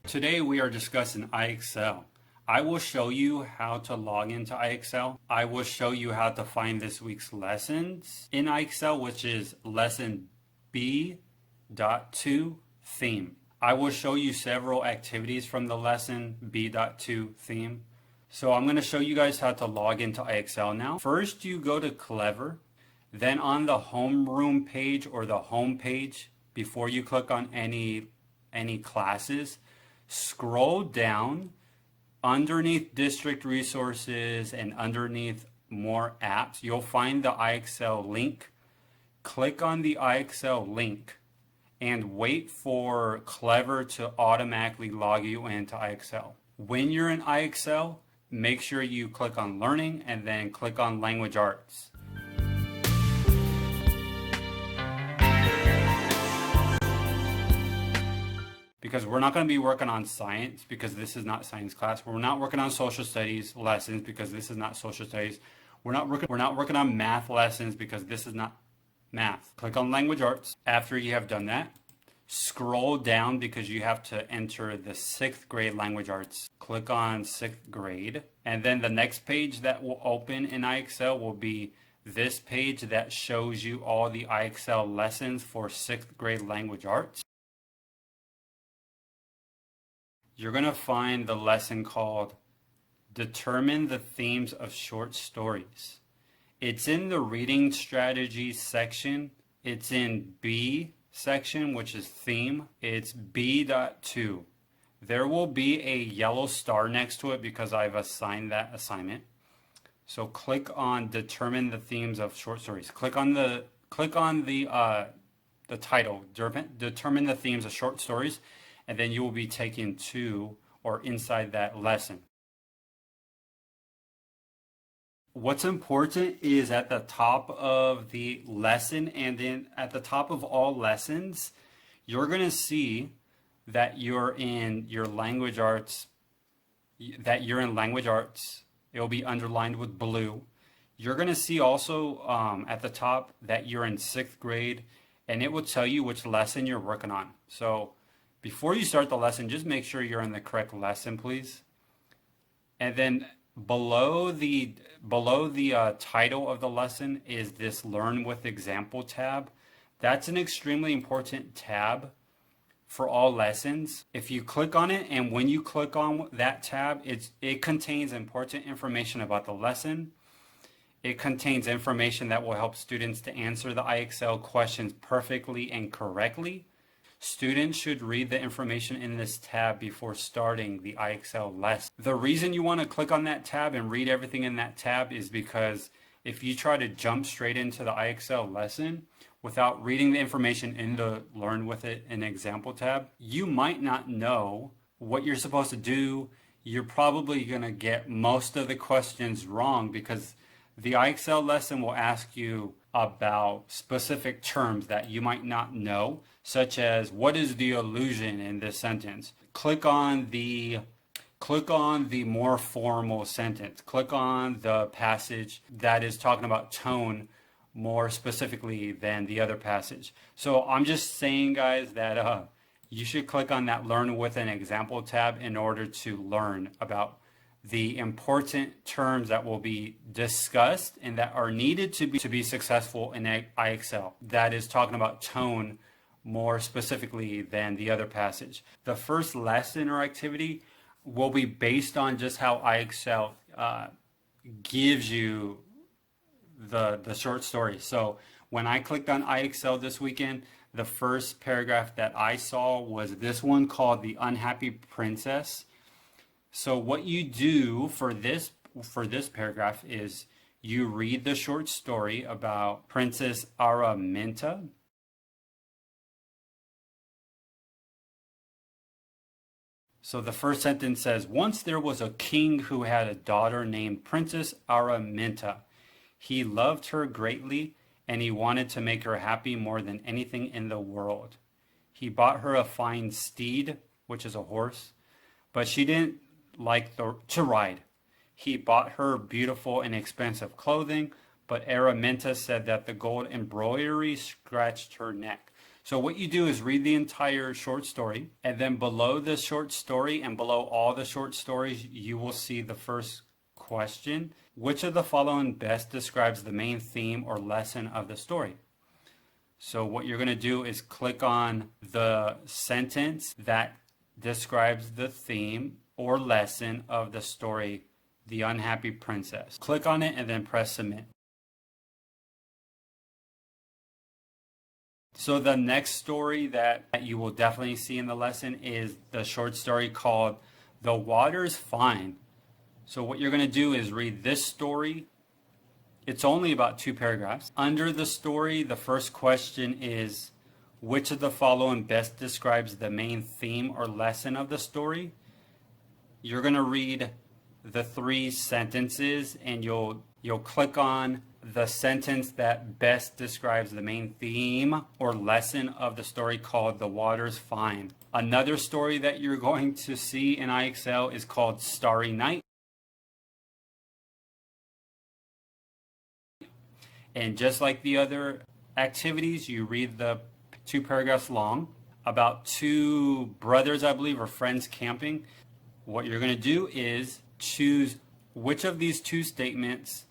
Today we are discussing IXL. I will show you how to log into IXL. I will show you how to find this week's lessons in IXL, which is lesson B.2 theme. I will show you several activities from the lesson B.2 theme. So I'm going to show you guys how to log into IXL now. First, you go to Clever. Then on the homeroom page or the home page, before you click on any classes, scroll down underneath district resources and underneath more apps. You'll find the IXL link. Click on the IXL link and wait for Clever to automatically log you into IXL. When you're in IXL, make sure you click on Learning and then click on Language Arts. Because we're not going to be working on science because this is not science class. We're not working on social studies lessons because this is not social studies. We're not working on math lessons because this is not math. Click on Language Arts. After you have done that, scroll down because you have to enter the 6th grade Language Arts. Click on 6th grade. And then the next page that will open in IXL will be this page that shows you all the IXL lessons for 6th grade Language Arts. You're going to find the lesson called Determine the Themes of Short Stories. It's in the Reading Strategies section. It's in B section, which is theme. It's B.2. There will be a yellow star next to it because I've assigned that assignment. So click on Determine the Themes of Short Stories. Click on the title, Determine the Themes of Short Stories. And then you will be taken to or inside that lesson. What's important is at the top of the lesson and then at the top of all lessons, you're going to see that you're in your language arts, It will be underlined with blue. You're going to see also at the top that you're in 6th grade, and it will tell you which lesson you're working on. So before you start the lesson, just make sure you're in the correct lesson, please. And then below the title of the lesson is this Learn with Example tab. That's an extremely important tab for all lessons. If you click on it, and when you click on that tab, it contains important information about the lesson. It contains information that will help students to answer the IXL questions perfectly and correctly. Students should read the information in this tab before starting the IXL lesson. The reason you want to click on that tab and read everything in that tab is because if you try to jump straight into the IXL lesson without reading the information in the Learn with It an Example tab, you might not know what you're supposed to do. You're probably going to get most of the questions wrong because the IXL lesson will ask you about specific terms that you might not know, such as what is the illusion in this sentence. Click on the more formal sentence. Click on the passage that is talking about tone more specifically than the other passage. So I'm just saying, guys, that you should click on that Learn with an Example tab in order to learn about the important terms that will be discussed and that are needed to be successful in IXL. That is talking about tone more specifically than the other passage. The first lesson or activity will be based on just how IXL gives you the short story. So when I clicked on IXL this weekend, the first paragraph that I saw was this one called The Unhappy Princess. So what you do for this paragraph is you read the short story about Princess Araminta. So the first sentence says, once there was a king who had a daughter named Princess Araminta. He loved her greatly and he wanted to make her happy more than anything in the world. He bought her a fine steed, which is a horse, but she didn't like to ride. He bought her beautiful and expensive clothing, but Araminta said that the gold embroidery scratched her neck. So what you do is read the entire short story, and then below the short story and below all the short stories, you will see the first question. Which of the following best describes the main theme or lesson of the story? So what you're going to do is click on the sentence that describes the theme or lesson of the story, The Unhappy Princess. Click on it and then press submit. So the next story that you will definitely see in the lesson is the short story called The Water's Fine. So what you're going to do is read this story. It's only about 2 paragraphs. Under the story, the first question is, which of the following best describes the main theme or lesson of the story? You're going to read the 3 sentences and you'll click on the sentence that best describes the main theme or lesson of the story called The Water's Fine. Another story that you're going to see in IXL is called Starry Night. And just like the other activities, you read the 2 paragraphs long about 2 brothers, I believe, or friends camping. What you're going to do is choose which of these 2 statements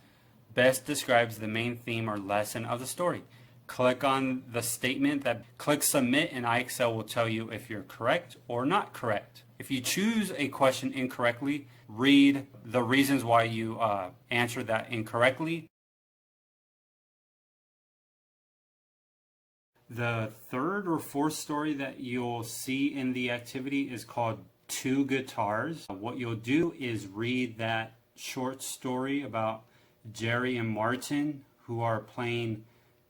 best describes the main theme or lesson of the story. Click on the statement click submit, and IXL will tell you if you're correct or not correct. If you choose a question incorrectly, read the reasons why you answered that incorrectly. The 3rd or 4th story that you'll see in the activity is called 2 Guitars. What you'll do is read that short story about Jerry and Martin who are playing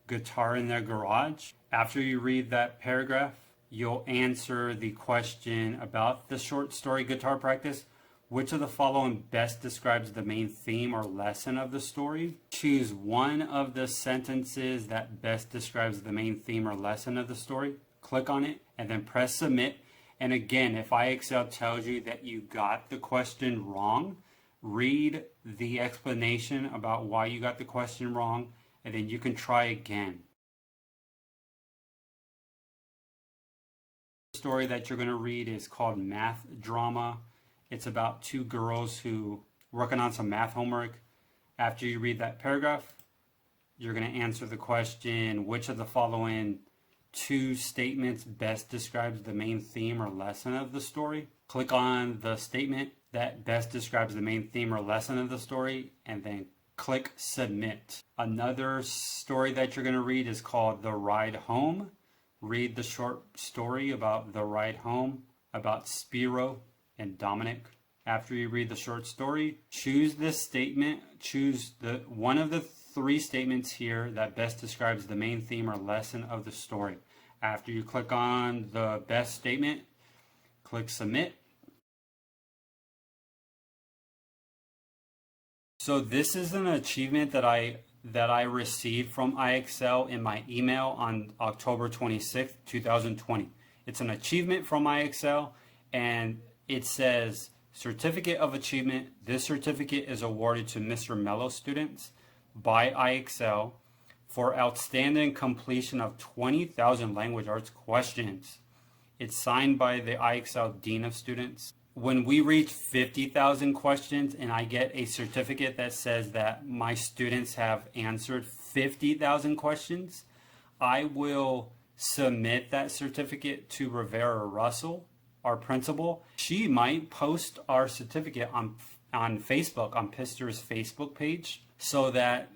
guitar in their garage. After you read that paragraph, you'll answer the question about the short story guitar practice. Which of the following best describes the main theme or lesson of the story? Choose one of the sentences that best describes the main theme or lesson of the story. Click on it and then press submit. And again, if IXL tells you that you got the question wrong, read the explanation about why you got the question wrong, and then you can try again. The story that you're going to read is called Math Drama. It's about 2 girls who working on some math homework. After you read that paragraph, you're going to answer the question, which of the following 2 statements best describes the main theme or lesson of the story? Click on the statement that best describes the main theme or lesson of the story, and then click submit. Another story that you're going to read is called The Ride Home. Read the short story about the ride home, about Spiro and Dominic. After you read the short story, choose this statement, choose one of the 3 statements here that best describes the main theme or lesson of the story. After you click on the best statement, click submit. So this is an achievement that I received from IXL in my email on October 26th, 2020. It's an achievement from IXL, and it says, Certificate of Achievement. This certificate is awarded to Mr. Mello students by IXL for outstanding completion of 20,000 language arts questions. It's signed by the IXL Dean of Students. When we reach 50,000 questions and I get a certificate that says that my students have answered 50,000 questions, I will submit that certificate to Rivera Russell, our principal. She might post our certificate on Facebook, on Pister's Facebook page, so that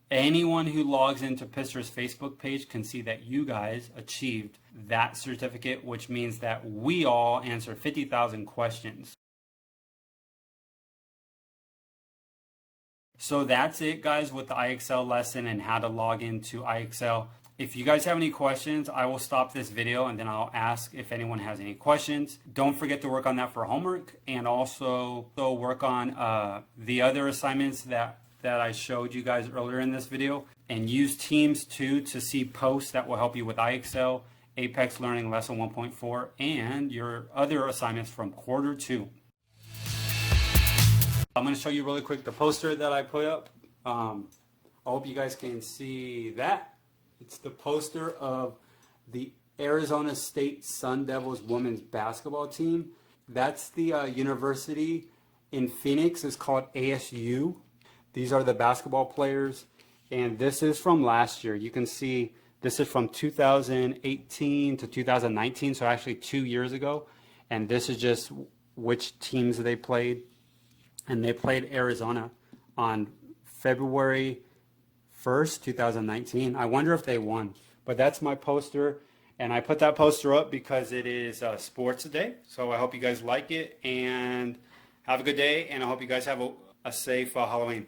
anyone who logs into Pister's Facebook page can see that you guys achieved that certificate, which means that we all answered 50,000 questions. So that's it, guys, with the IXL lesson and how to log into IXL. If you guys have any questions, I will stop this video and then I'll ask if anyone has any questions. Don't forget to work on that for homework, and also work on the other assignments that I showed you guys earlier in this video, and use Teams 2 to see posts that will help you with IXL, Apex Learning Lesson 1.4, and your other assignments from quarter 2. I'm going to show you really quick the poster that I put up. I hope you guys can see that. It's the poster of the Arizona State Sun Devils women's basketball team. That's the university in Phoenix. It's called ASU. These are the basketball players. And this is from last year. You can see this is from 2018 to 2019, so actually 2 years ago. And this is just which teams they played. And they played Arizona on February 1st, 2019. I wonder if they won. But that's my poster. And I put that poster up because it is Sports Day. So I hope you guys like it and have a good day. And I hope you guys have a safe Halloween.